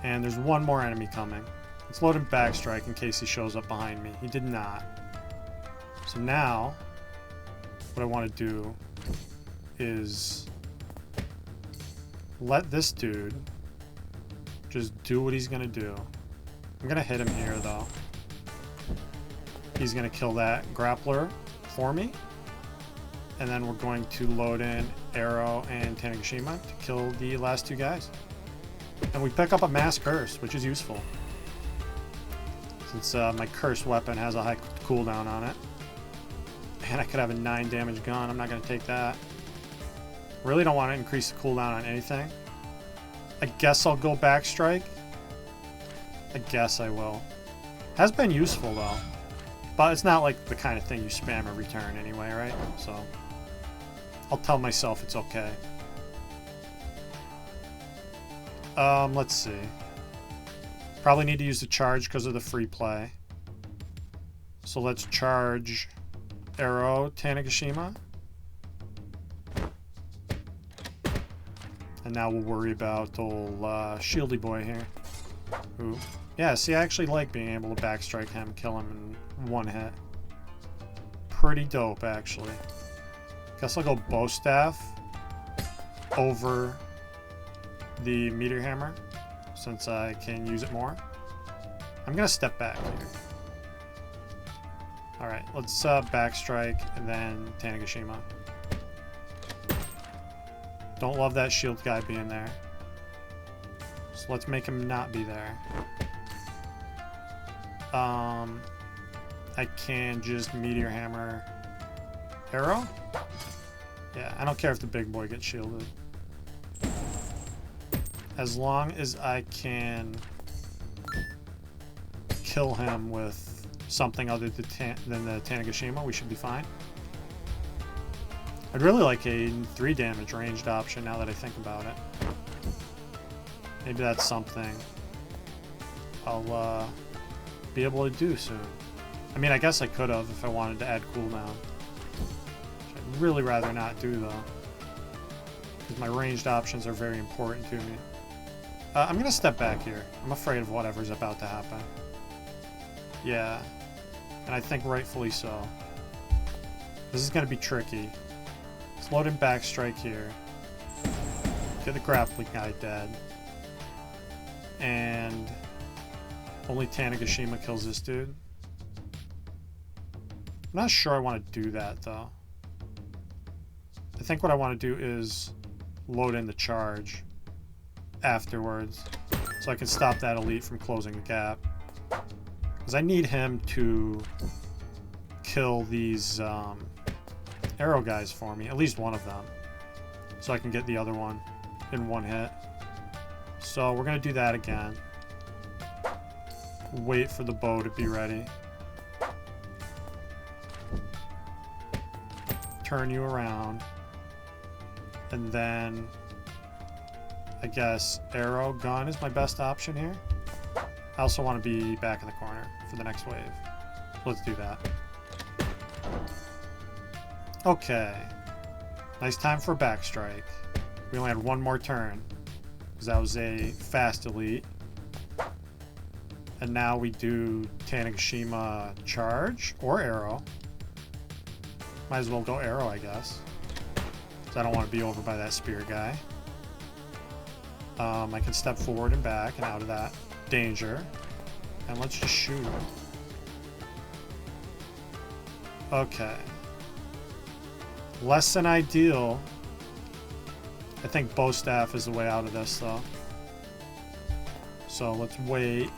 And there's one more enemy coming. Let's load in backstrike in case he shows up behind me. He did not. So now, what I want to do is let this dude just do what he's going to do. I'm going to hit him here, though. He's going to kill that grappler for me. And then we're going to load in Arrow and Tanegashima to kill the last two guys. And we pick up a mass curse, which is useful. Since my cursed weapon has a high cooldown on it. And I could have a 9 damage gun. I'm not going to take that. Really don't want to increase the cooldown on anything. I guess I'll go backstrike. I guess I will. Has been useful though. But it's not like the kind of thing you spam every turn anyway, right? So I'll tell myself it's okay. Let's see. Probably need to use the charge because of the free play. So let's charge Arrow Tanegashima. And now we'll worry about old Shieldy Boy here. Ooh. Yeah, see, I actually like being able to backstrike him, kill him in one hit. Pretty dope, actually. Guess I'll go Bow Staff over the Meteor Hammer, since I can use it more. I'm gonna step back here. Alright, let's backstrike and then Tanegashima. Don't love that shield guy being there. So let's make him not be there. I can just Meteor Hammer Arrow? Yeah, I don't care if the big boy gets shielded. As long as I can kill him with something other than the Tanegashima, we should be fine. I'd really like a 3 damage ranged option now that I think about it. Maybe that's something I'll be able to do soon. I mean, I guess I could have if I wanted to add cooldown. Which I'd really rather not do though. Because my ranged options are very important to me. I'm going to step back here. I'm afraid of whatever's about to happen. Yeah. And I think rightfully so. This is going to be tricky. Let's load in backstrike here. Get the grappling guy dead. And only Tanegashima kills this dude. I'm not sure I want to do that though. I think what I want to do is load in the charge afterwards so I can stop that elite from closing the gap. Because I need him to kill these arrow guys for me, at least one of them, so I can get the other one in one hit. So we're going to do that again. Wait for the bow to be ready. Turn you around. And then I guess arrow gun is my best option here. I also want to be back in the corner for the next wave. Let's do that. Okay. Nice time for a backstrike. We only had one more turn, because that was a fast elite. And now we do Tanegashima charge or arrow. Might as well go arrow, I guess. Because I don't want to be over by that spear guy. I can step forward and back and out of that danger. And let's just shoot. Okay. Less than ideal. I think bow staff is the way out of this though. So let's wait.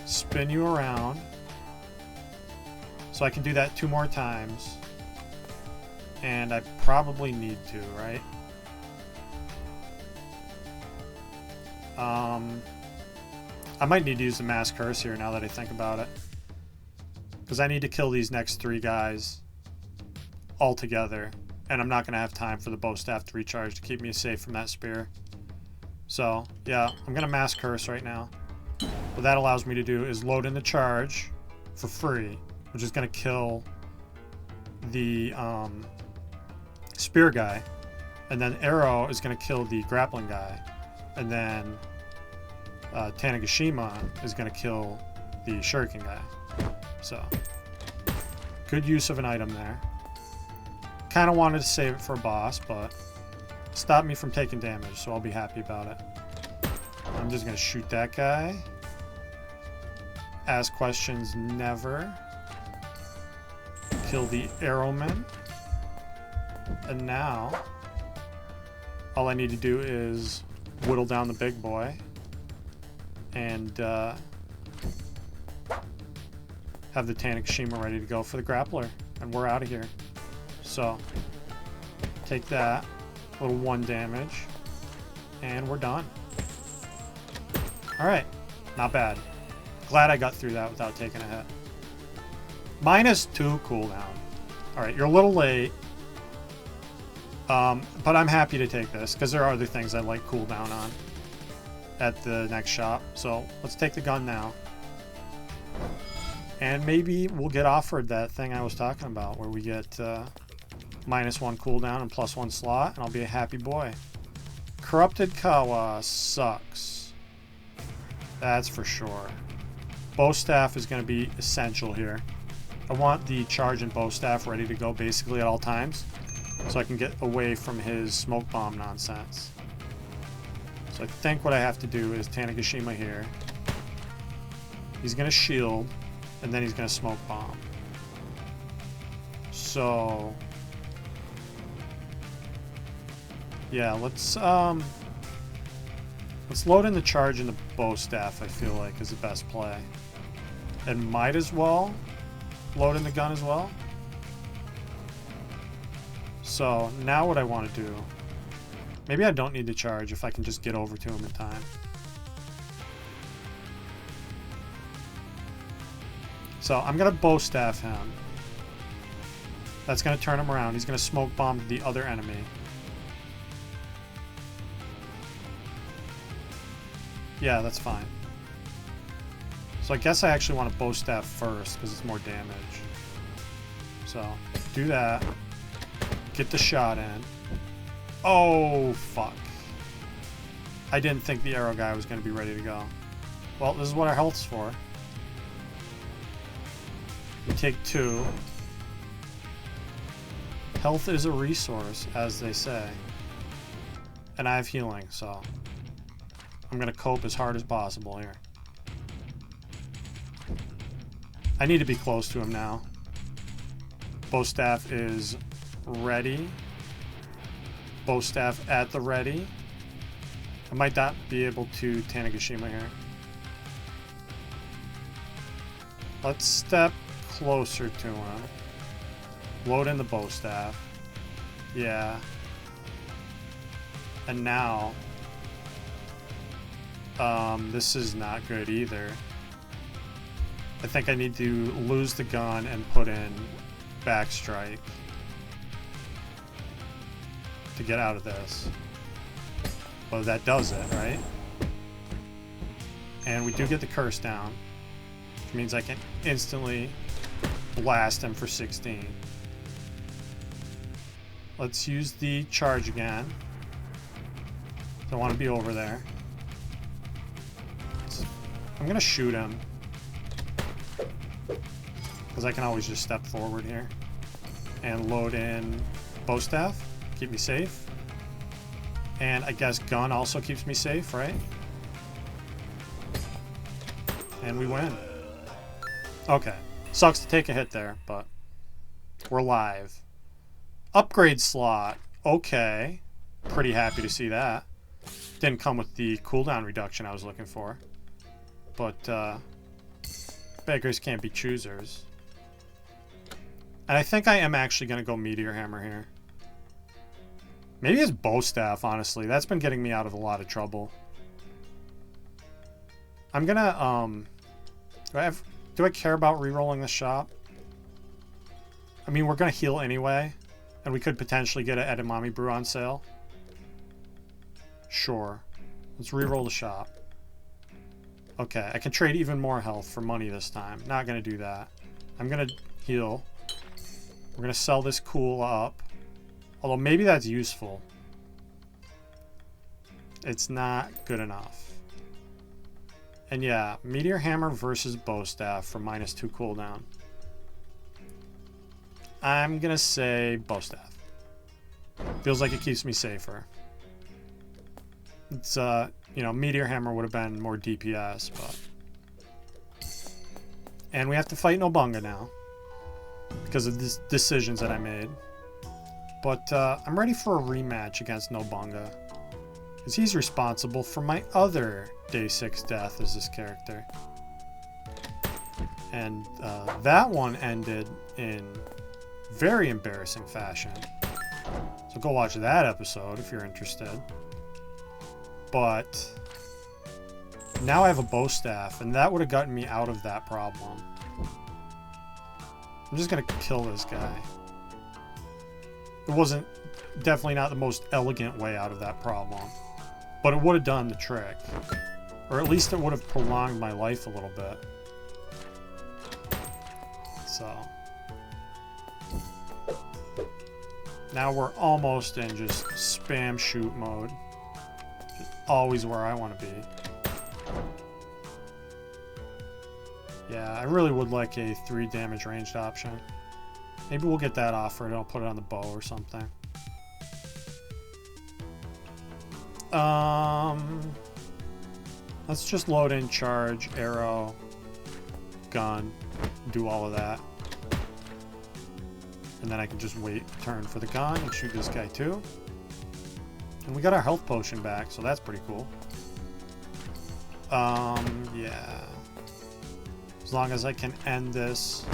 Spin you around. So I can do that 2 more times. And I probably need to, right? I might need to use the mass curse here now that I think about it. Because I need to kill these next 3 guys all together. And I'm not going to have time for the bow staff to recharge to keep me safe from that spear. So, yeah, I'm going to mass curse right now. What that allows me to do is load in the charge for free, which is going to kill the spear guy. And then arrow is going to kill the grappling guy. And then Tanegashima is going to kill the shuriken guy. So, good use of an item there. Kind of wanted to save it for a boss, but stopped me from taking damage, so I'll be happy about it. I'm just going to shoot that guy. Ask questions never. Kill the arrowman. And now, all I need to do is whittle down the big boy and have the Tanakashima ready to go for the grappler. And we're out of here. So, take that. Little 1 damage. And we're done. Alright. Not bad. Glad I got through that without taking a hit. -2 cooldown. Alright, you're a little late. But I'm happy to take this, because there are other things I like cooldown on at the next shop. So, let's take the gun now. And maybe we'll get offered that thing I was talking about, where we get -1 cooldown and +1 slot, and I'll be a happy boy. Corrupted Kawa sucks. That's for sure. Bow staff is going to be essential here. I want the charge and bow staff ready to go basically at all times, so I can get away from his smoke bomb nonsense. So I think what I have to do is Tanagashima here. He's going to shield, and then he's going to smoke bomb. So yeah, let's load in the charge and the bow staff, I feel like, is the best play. And might as well load in the gun as well. So now what I want to do, maybe I don't need to charge if I can just get over to him in time. So I'm going to bow staff him. That's going to turn him around. He's going to smoke bomb the other enemy. Yeah, that's fine. So I guess I actually want to bow staff first because it's more damage. So do that. Get the shot in. Oh, fuck. I didn't think the arrow guy was going to be ready to go. Well, this is what our health's for. We take 2. Health is a resource, as they say. And I have healing, so I'm going to cope as hard as possible here. I need to be close to him now. Bow staff is ready. Bow staff at the ready. I might not be able to Tanagashima here. Let's step closer to him. Load in the bow staff. Yeah. And now this is not good either. I think I need to lose the gun and put in backstrike to get out of this. Well, that does it, right? And we do get the curse down, which means I can instantly blast him for 16. Let's use the charge again. Don't want to be over there. I'm going to shoot him, because I can always just step forward here and load in bow staff, keep me safe. And I guess gun also keeps me safe, right? And we win. Okay. Sucks to take a hit there, but we're live. Upgrade slot. Okay. Pretty happy to see that. Didn't come with the cooldown reduction I was looking for. But, beggars can't be choosers. And I think I am actually going to go Meteor Hammer here. Maybe his bow staff, honestly. That's been getting me out of a lot of trouble. I'm going to, do I care about re-rolling the shop? I mean, we're going to heal anyway. And we could potentially get an edamame brew on sale. Sure. Let's re-roll the shop. Okay, I can trade even more health for money this time. Not going to do that. I'm going to heal. We're going to sell this cool up. Although maybe that's useful. It's not good enough. And yeah, Meteor Hammer versus Bow Staff for -2 cooldown. I'm going to say Bow Staff. Feels like it keeps me safer. It's, you know, Meteor Hammer would have been more DPS, but... And we have to fight Nobunga now, because of the decisions that I made. But I'm ready for a rematch against Nobunga, because he's responsible for my other Day 6 death as this character. And that one ended in very embarrassing fashion. So go watch that episode if you're interested. But now I have a bow staff, and that would have gotten me out of that problem. I'm just gonna kill this guy. It wasn't definitely not the most elegant way out of that problem, but it would have done the trick. Or at least it would have prolonged my life a little bit. So now we're almost in just spam shoot mode. Just always where I want to be. Yeah, I really would like a 3 damage ranged option. Maybe we'll get that offered and I'll put it on the bow or something. Let's just load in charge, arrow, gun, do all of that. And then I can just wait a turn for the gun and shoot this guy too. And we got our health potion back, so that's pretty cool. Yeah. As long as I can end this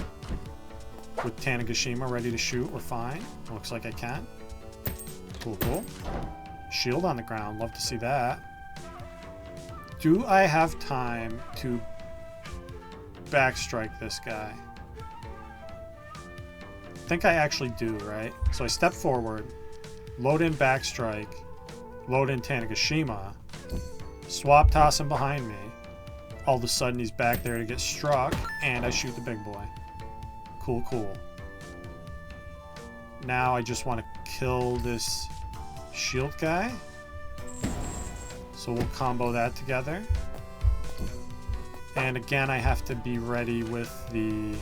with Tanegashima ready to shoot, we're fine. Looks like I can. Cool, cool. Shield on the ground, love to see that. Do I have time to backstrike this guy? I think I actually do, right? So I step forward, load in backstrike, load in Tanegashima, swap toss him behind me. All of a sudden he's back there to get struck, and I shoot the big boy. Cool, cool. Now I just want to kill this shield guy. So we'll combo that together. And again, I have to be ready with the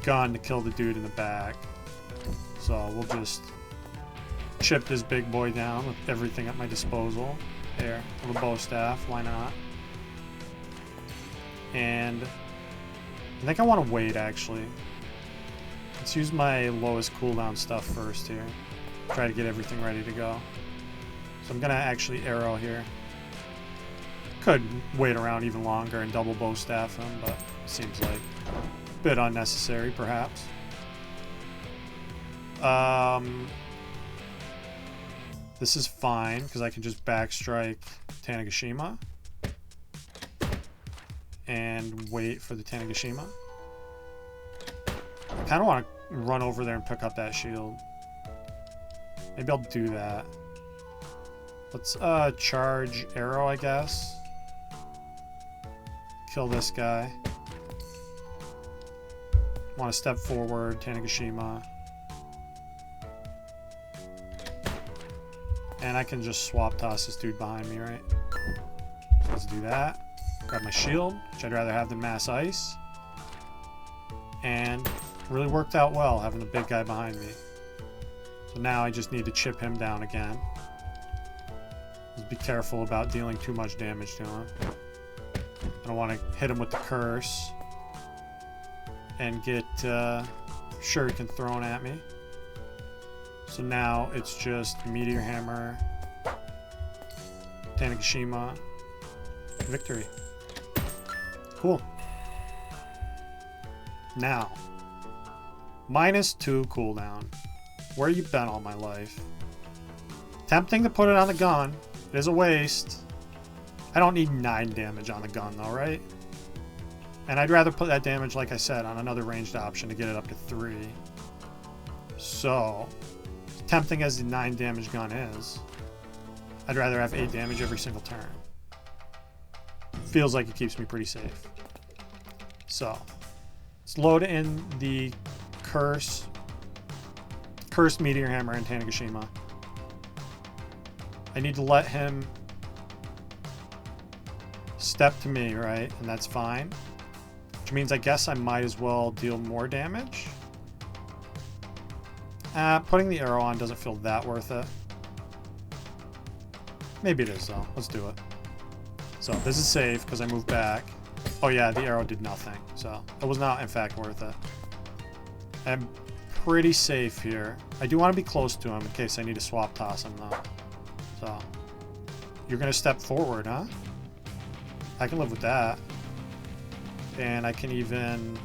gun to kill the dude in the back. So we'll just chip this big boy down with everything at my disposal. There, a little bow staff, why not? And I think I want to wait, actually. Let's use my lowest cooldown stuff first here. Try to get everything ready to go. So I'm going to actually arrow here. Could wait around even longer and double bow staff him, but seems like a bit unnecessary, perhaps. This is fine, because I can just backstrike Tanegashima. And wait for the Tanegashima. I kind of want to run over there and pick up that shield. Maybe I'll do that. Let's charge arrow, I guess. Kill this guy. Want to step forward, Tanegashima. And I can just swap toss this dude behind me, right? So let's do that. Grab my shield, which I'd rather have than mass ice. And really worked out well having the big guy behind me. So now I just need to chip him down again. Just be careful about dealing too much damage to him. I don't want to hit him with the curse and get shuriken thrown at me. So now it's just Meteor Hammer, Tanegashima, victory. Cool. Now, -2 cooldown. Where you been all my life? Tempting to put it on the gun. It is a waste. I don't need 9 damage on the gun though, right? And I'd rather put that damage, like I said, on another ranged option to get it up to 3. So, tempting as the 9 damage gun is, I'd rather have 8 damage every single turn. Feels like it keeps me pretty safe. So, let's load in the Cursed Meteor Hammer and Tanegashima. I need to let him step to me, right? And that's fine. Which means I guess I might as well deal more damage. Putting the arrow on doesn't feel that worth it. Maybe it is though. Let's do it. So this is safe because I moved back. Oh yeah, the arrow did nothing. So it was not in fact worth it. I'm pretty safe here. I do want to be close to him in case I need to swap toss him though. So you're going to step forward, huh? I can live with that. And I can even...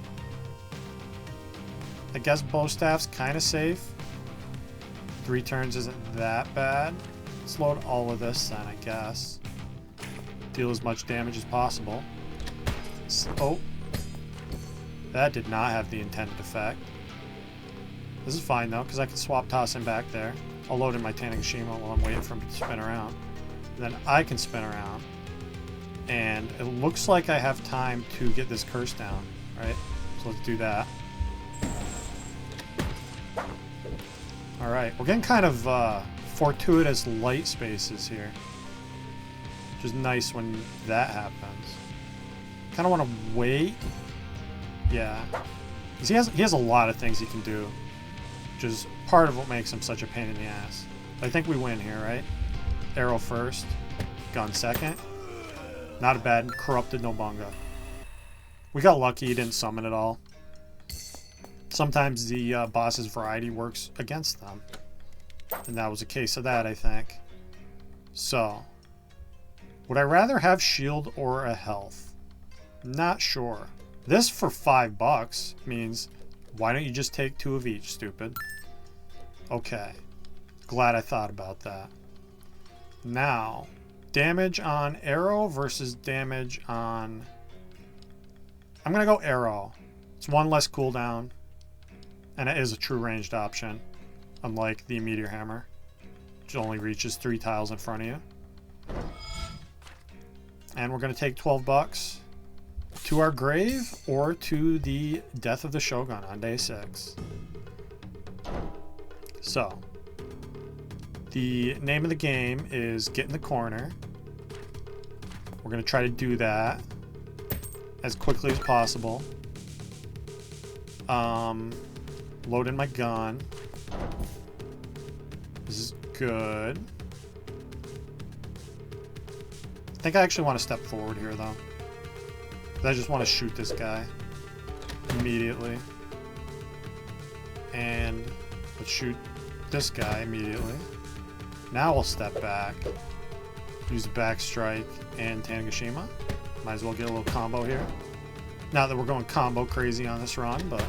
I guess bow staff's kind of safe. 3 turns isn't that bad. Let's load all of this then, I guess. Deal as much damage as possible. Oh. That did not have the intended effect. This is fine though, because I can swap toss him back there. I'll load in my Tanegashima while I'm waiting for him to spin around. And then I can spin around. And it looks like I have time to get this curse down, right? So let's do that. Alright, we're getting kind of fortuitous light spaces here. Which is nice when that happens. Kind of want to wait. Yeah. Because he has a lot of things he can do. Which is part of what makes him such a pain in the ass. But I think we win here, right? Arrow first. Gun second. Not a bad corrupted Nobunga. We got lucky he didn't summon at all. Sometimes the boss's variety works against them. And that was a case of that, I think. So. Would I rather have shield or a health? Not sure. This for $5 means, why don't you just take 2 of each, stupid? Okay. Glad I thought about that. Now, damage on arrow versus damage on... I'm going to go arrow. It's 1 less cooldown. And it is a true ranged option. Unlike the meteor hammer, which only reaches 3 tiles in front of you. And we're going to take $12 to our grave or to the death of the Shogun on day 6. So, the name of the game is Get in the Corner. We're going to try to do that as quickly as possible. Load in my gun. This is good. I think I actually want to step forward here, though. I just want to shoot this guy immediately. And let's shoot this guy immediately. Now we'll step back. Use the back strike and Tanegashima. Might as well get a little combo here. Not that we're going combo crazy on this run, but...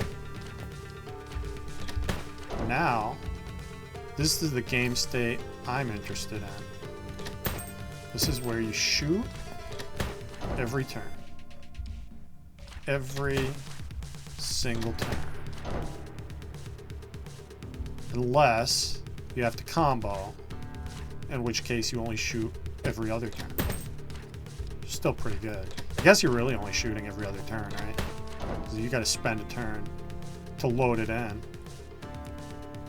Now, this is the game state I'm interested in. This is where you shoot every turn. Every single turn. Unless you have to combo, in which case you only shoot every other turn. Still pretty good. I guess you're really only shooting every other turn, right? So you gotta spend a turn to load it in.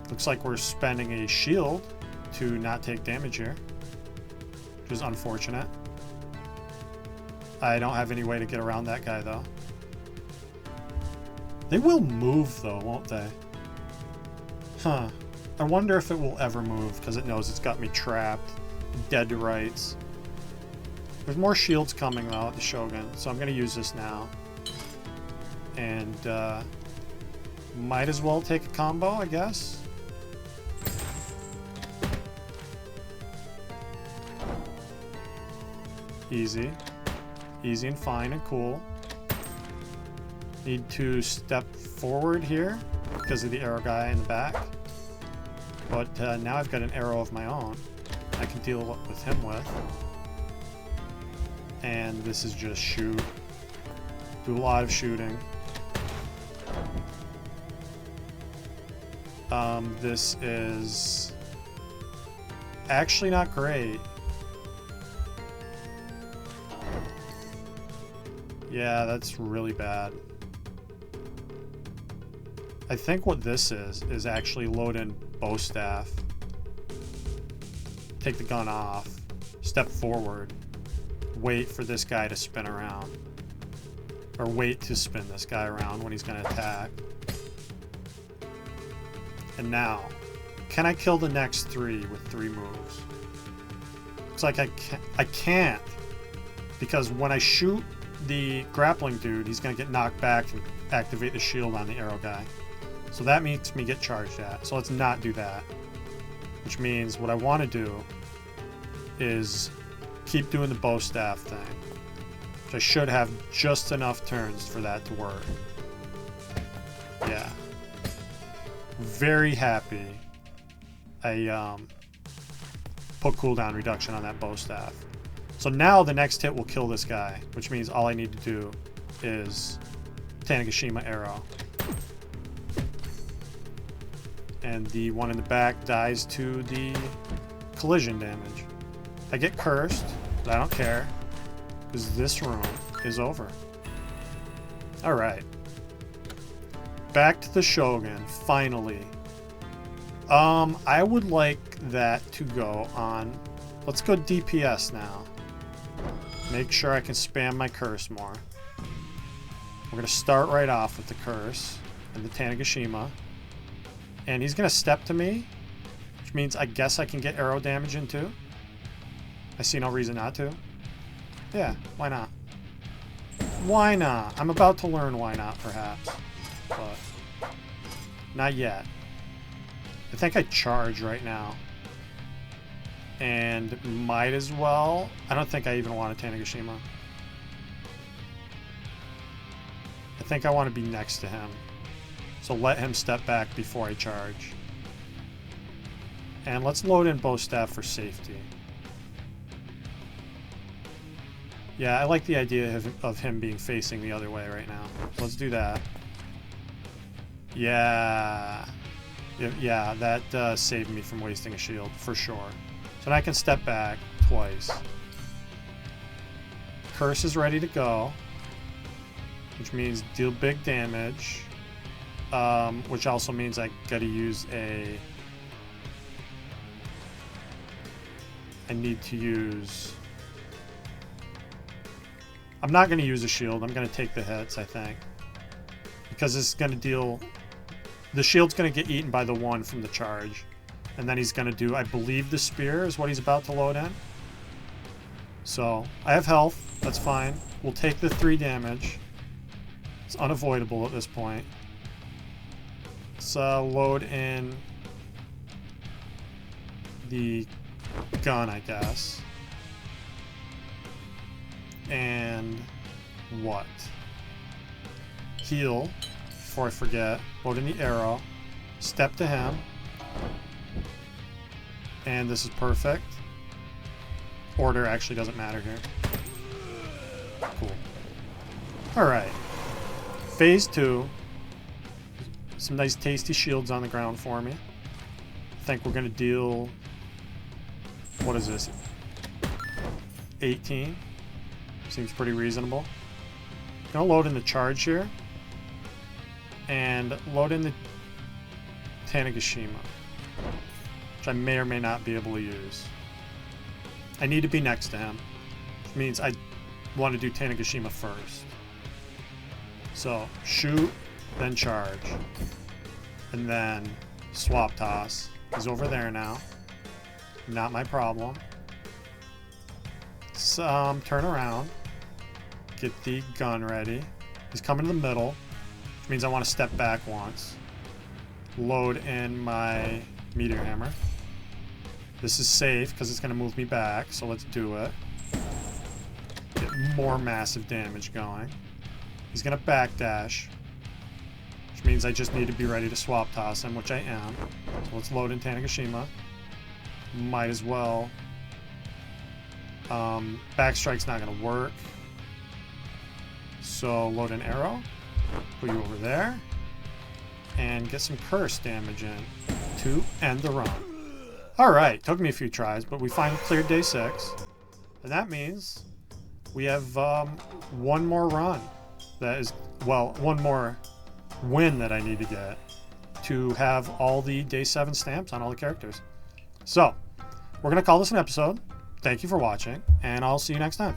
Looks like we're spending a shield to not take damage here, which is unfortunate. I don't have any way to get around that guy, though. They will move, though, won't they? Huh. I wonder if it will ever move, because it knows it's got me trapped. Dead to rights. There's more shields coming, though, at the Shogun, so I'm going to use this now. And, might as well take a combo, I guess. Easy. Easy and fine and cool. Need to step forward here because of the arrow guy in the back. But now I've got an arrow of my own I can deal with him with. And this is just shoot. Do a lot of shooting. This is actually not great. Yeah, that's really bad. I think what this is actually load in bow staff. Take the gun off. Step forward. Wait for this guy to spin around. Or wait to spin this guy around when he's going to attack. And now, can I kill the next 3 with 3 moves? Looks like I can't. Because when I shoot the grappling dude, he's going to get knocked back and activate the shield on the arrow guy. So that makes me get charged at. So let's not do that. Which means what I want to do is keep doing the bow staff thing. So I should have just enough turns for that to work. Yeah. Very happy I put cooldown reduction on that bow staff. So now the next hit will kill this guy, which means all I need to do is Tanegashima arrow. And the one in the back dies to the collision damage. I get cursed, but I don't care, because this room is over. Alright. Back to the Shogun, finally. I would like that to go on... Let's go DPS now. Make sure I can spam my curse more. We're going to start right off with the curse and the Tanegashima. And he's going to step to me, which means I guess I can get arrow damage in too. I see no reason not to. Yeah, why not? Why not? I'm about to learn why not, perhaps. But not yet. I think I charge right now. And might as well. I don't think I even want a Tanegashima. I think I want to be next to him. So let him step back before I charge. And let's load in bow staff for safety. Yeah, I like the idea of him being facing the other way right now. Let's do that. Yeah. Yeah, that saved me from wasting a shield, for sure. So now I can step back twice. Curse is ready to go. Which means deal big damage. Which also means I gotta use a... I need to use... I'm not gonna use a shield. I'm gonna take the hits, I think. Because it's gonna deal... The shield's going to get eaten by the one from the charge. And then he's going to do, I believe, the spear is what he's about to load in. So, I have health. That's fine. We'll take the 3 damage. It's unavoidable at this point. Let's load in the gun, I guess. And what? Heal. Before I forget, load in the arrow, step to him, and this is perfect. Order actually doesn't matter here. Cool. Alright. Phase 2. Some nice tasty shields on the ground for me. I think we're going to deal... What is this? 18. Seems pretty reasonable. Gonna load in the charge here. And load in the Tanegashima, which I may or may not be able to use. I need to be next to him, which means I want to do Tanegashima first. So, shoot, then charge. And then swap toss. He's over there now. Not my problem. Let's turn around. Get the gun ready. He's coming to the middle. Which means I want to step back once. Load in my meteor hammer. This is safe because it's going to move me back, so let's do it. Get more massive damage going. He's going to backdash, which means I just need to be ready to swap toss him, which I am. So let's load in Tanegashima. Might as well. Backstrike's not going to work. So load an arrow. Put you over there. And get some curse damage in to end the run. Alright, took me a few tries, but we finally cleared day 6. And that means we have one more run. That is, well, one more win that I need to get to have all the day 7 stamps on all the characters. So, we're going to call this an episode. Thank you for watching, and I'll see you next time.